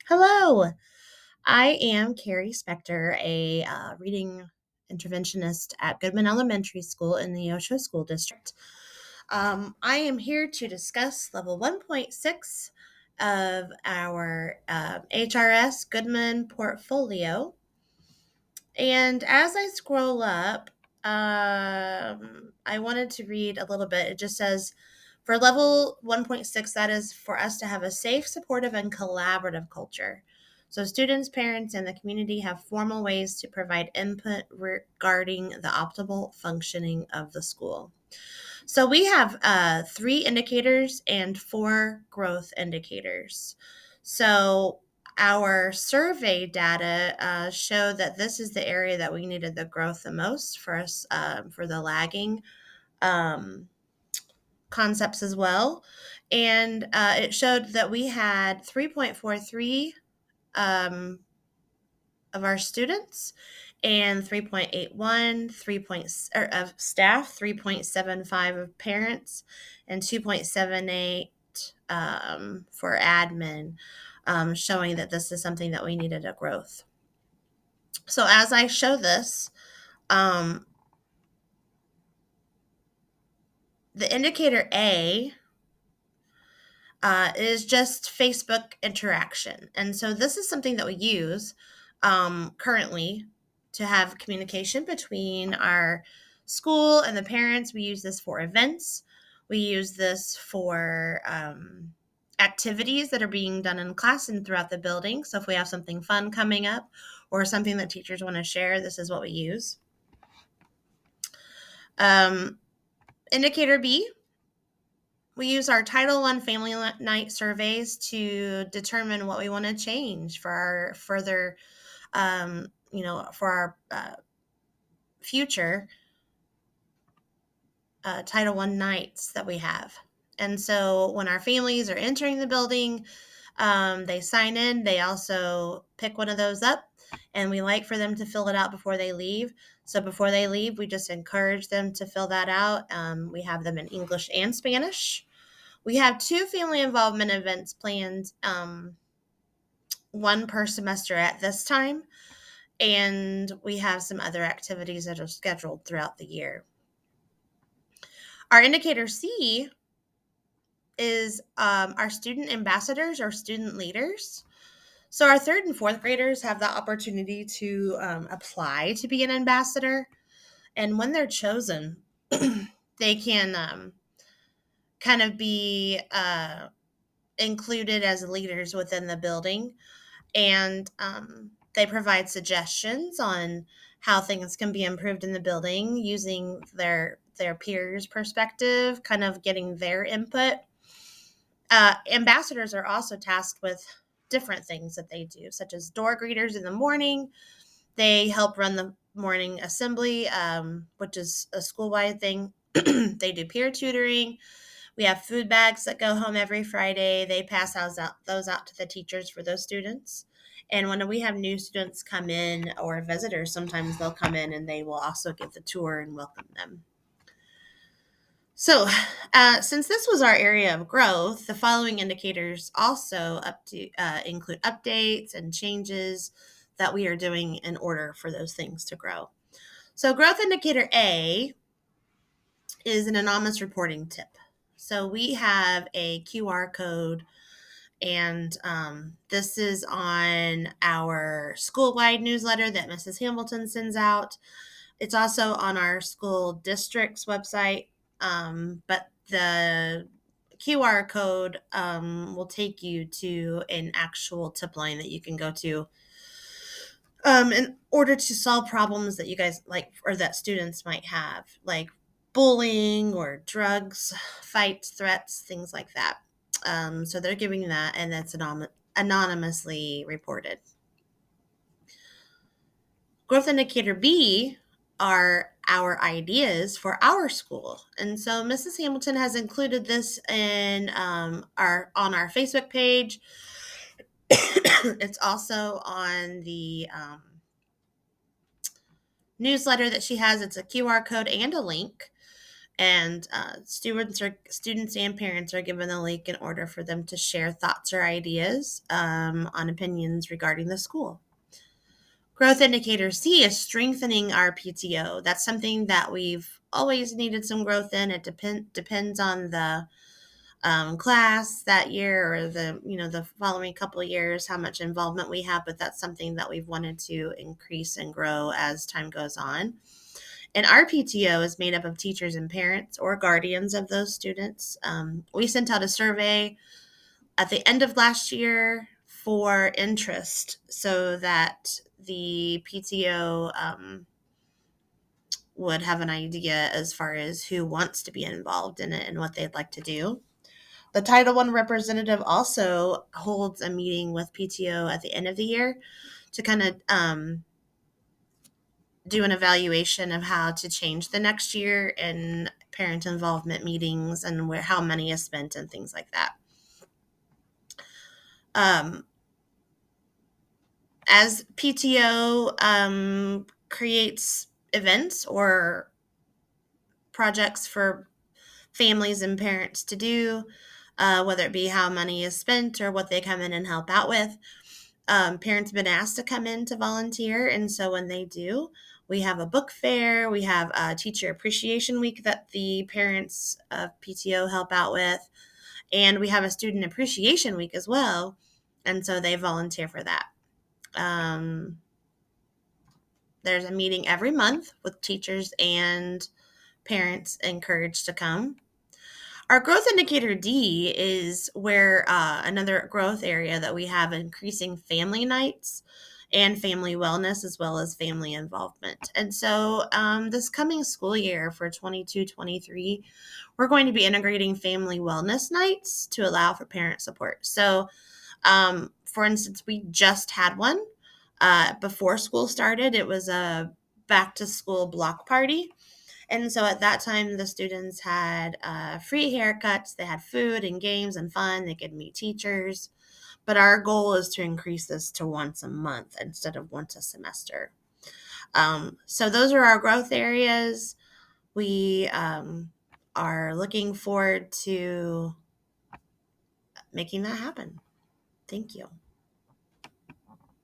Hello, I am Carrie Spector, a reading interventionist at Goodman Elementary School in the Osho School District. I am here to discuss level 1.6 of our HRS Goodman portfolio. And as I scroll up, I wanted to read a little bit. It just says, for level 1.6, that is for us to have a safe, supportive, and collaborative culture. So, students, parents, and the community have formal ways to provide input regarding the optimal functioning of the school. So, we have 3 indicators and 4 growth indicators. So, our survey data show that this is the area that we needed the growth the most for us for the lagging um, concepts as well. And it showed that we had 3.43 um, of our students and 3.81 of staff, 3.75 of parents, and 2.78 for admin, showing that this is something that we needed a growth. So as I show this, um, the indicator A is just Facebook interaction. And so this is something that we use currently to have communication between our school and the parents. We use this for events. We use this for activities that are being done in class and throughout the building. So if we have something fun coming up or something that teachers want to share, this is what we use. Um, Indicator B, we use our Title I Family Night surveys to determine what we want to change for our further, for our future Title I nights that we have. And so when our families are entering the building, they sign in. They also pick one of those up, and we like for them to fill it out before they leave. So before they leave, we just encourage them to fill that out. We have them in English and Spanish. We have 2 family involvement events planned, one per semester at this time, and we have some other activities that are scheduled throughout the year. Our indicator C is our student ambassadors or student leaders. So our 3rd and 4th graders have the opportunity to apply to be an ambassador, and when they're chosen, they can kind of be included as leaders within the building, and they provide suggestions on how things can be improved in the building using their peers' perspective, kind of getting their input. Ambassadors are also tasked with different things that they do, such as door greeters in the morning. They help run the morning assembly, which is a school-wide thing. They do peer tutoring. We have food bags that go home every Friday. They pass those out to the teachers for those students. And when we have new students come in or visitors, sometimes they'll come in and they will also give the tour and welcome them. So, since this was our area of growth, the following indicators also include updates and changes that we are doing in order for those things to grow. So, growth indicator A is an anonymous reporting tip. So, we have a QR code, and this is on our school-wide newsletter that Mrs. Hamilton sends out. It's also on our school district's website, but the QR code will take you to an actual tip line that you can go to in order to solve problems that you guys like or that students might have, like bullying or drugs, fights, threats, things like that. So they're giving that, and that's anonymously reported. Growth indicator B are our ideas for our school. And so Mrs. Hamilton has included this in on our Facebook page. It's also on the newsletter that she has. It's a QR code and a link. And students and parents are given the link in order for them to share thoughts or ideas on opinions regarding the school. Growth indicator C is strengthening our PTO. That's something that we've always needed some growth in. It depends on the class that year or the following couple of years, how much involvement we have, but that's something that we've wanted to increase and grow as time goes on. And our PTO is made up of teachers and parents or guardians of those students. We sent out a survey at the end of last year for interest so that the PTO would have an idea as far as who wants to be involved in it and what they'd like to do. The Title I representative also holds a meeting with PTO at the end of the year to kind of do an evaluation of how to change the next year in parent involvement meetings and how money is spent and things like that. As PTO creates events or projects for families and parents to do, whether it be how money is spent or what they come in and help out with, parents have been asked to come in to volunteer. And so when they do, we have a book fair, we have a teacher appreciation week that the parents of PTO help out with, and we have a student appreciation week as well. And so they volunteer for that. There's a meeting every month with teachers and parents encouraged to come. Our growth indicator D is where another growth area that we have increasing family nights and family wellness as well as family involvement. And so this coming school year for 22-23, we're going to be integrating family wellness nights to allow for parent support. So for instance, we just had one before school started. It was a back to school block party. And so at that time, the students had free haircuts, they had food and games and fun, they could meet teachers. But our goal is to increase this to once a month instead of once a semester. So those are our growth areas. We are looking forward to making that happen. Thank you.